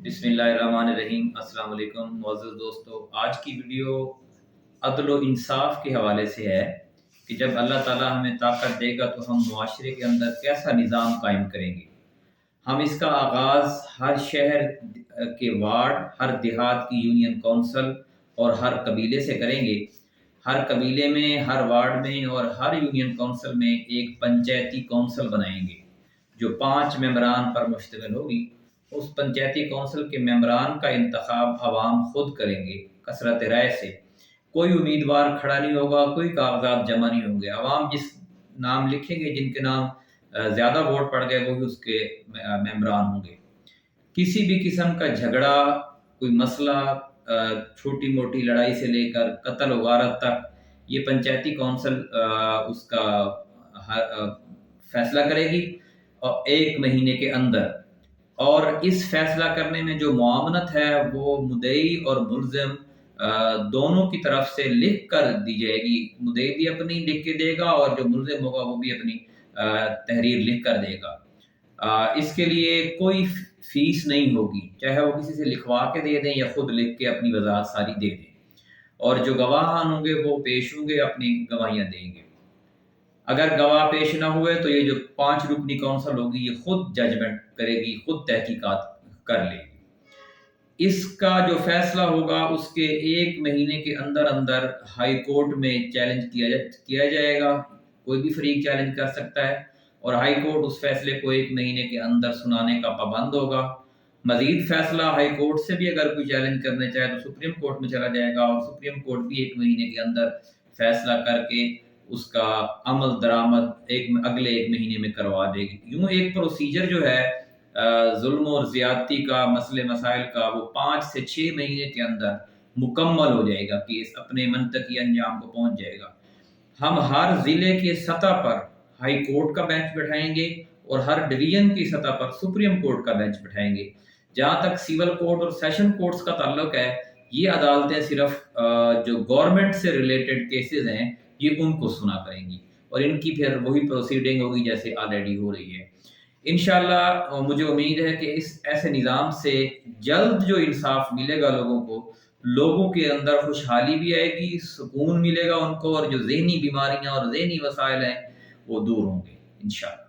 بسم اللہ الرحمن الرحیم۔ السلام علیکم معزز دوستو، آج کی ویڈیو عدل و انصاف کے حوالے سے ہے کہ جب اللہ تعالیٰ ہمیں طاقت دے گا تو ہم معاشرے کے اندر کیسا نظام قائم کریں گے۔ ہم اس کا آغاز ہر شہر کے وارڈ، ہر دیہات کی یونین کونسل اور ہر قبیلے سے کریں گے۔ ہر قبیلے میں، ہر وارڈ میں اور ہر یونین کونسل میں ایک پنچایتی کونسل بنائیں گے جو 5 ممبران پر مشتمل ہوگی۔ اس پنچایتی کونسل کے ممبران کا انتخاب عوام خود کریں گے کثرت رائے سے۔ کوئی امیدوار کھڑا نہیں ہوگا، کوئی کاغذات جمع نہیں ہوں گے۔ عوام جس نام لکھیں گے، جن کے نام زیادہ ووٹ پڑ گئے، وہی اس کے ممبران ہوں گے۔ کسی بھی قسم کا جھگڑا، کوئی مسئلہ، چھوٹی موٹی لڑائی سے لے کر قتل و غارت تک، یہ پنچایتی کونسل اس کا فیصلہ کرے گی اور 1 مہینے کے اندر۔ اور اس فیصلہ کرنے میں جو معاونت ہے وہ مدعی اور ملزم دونوں کی طرف سے لکھ کر دی جائے گی۔ مدعی بھی اپنی لکھ کے دے گا اور جو ملزم ہوگا وہ بھی اپنی تحریر لکھ کر دے گا۔ اس کے لیے کوئی فیس نہیں ہوگی، چاہے وہ کسی سے لکھوا کے دے دیں یا خود لکھ کے اپنی وضاحت ساری دے دیں۔ اور جو گواہان ہوں گے وہ پیش ہوں گے، اپنی گواہیاں دیں گے۔ اگر گواہ پیش نہ ہوئے تو یہ جو 5 رکنی کونسل ہوگی یہ خود ججمنٹ کرے گی، خود تحقیقات کر لے گی۔ اس کا جو فیصلہ ہوگا اس کے 1 مہینے کے اندر اندر ہائی کورٹ میں چیلنج کیا جائے گا۔ کوئی بھی فریق چیلنج کر سکتا ہے اور ہائی کورٹ اس فیصلے کو 1 مہینے کے اندر سنانے کا پابند ہوگا۔ مزید فیصلہ ہائی کورٹ سے بھی اگر کوئی چیلنج کرنا چاہے تو سپریم کورٹ میں چلا جائے گا اور سپریم کورٹ بھی 1 مہینے کے اندر فیصلہ کر کے اس کا عمل درآمد اگلے 1 مہینے میں کروا دے گی۔ یوں ایک پروسیجر جو ہے ظلم اور زیادتی کا، مسئلے مسائل کا، وہ 5 سے 6 مہینے کے اندر مکمل ہو جائے گا، کہ اس اپنے منطقی انجام کو پہنچ جائے گا۔ ہم ہر ضلع کی سطح پر ہائی کورٹ کا بینچ بٹھائیں گے اور ہر ڈویژن کی سطح پر سپریم کورٹ کا بینچ بٹھائیں گے۔ جہاں تک سول کورٹ اور سیشن کورٹس کا تعلق ہے، یہ عدالتیں صرف جو گورنمنٹ سے ریلیٹڈ کیسز ہیں یہ ان کو سنا کریں گی اور ان کی پھر وہی پروسیڈنگ ہوگی جیسے آلریڈی ہو رہی ہے۔ انشاءاللہ مجھے امید ہے کہ اس ایسے نظام سے جلد جو انصاف ملے گا لوگوں کو، لوگوں کے اندر خوشحالی بھی آئے گی، سکون ملے گا ان کو، اور جو ذہنی بیماریاں اور ذہنی وسائل ہیں وہ دور ہوں گے انشاءاللہ۔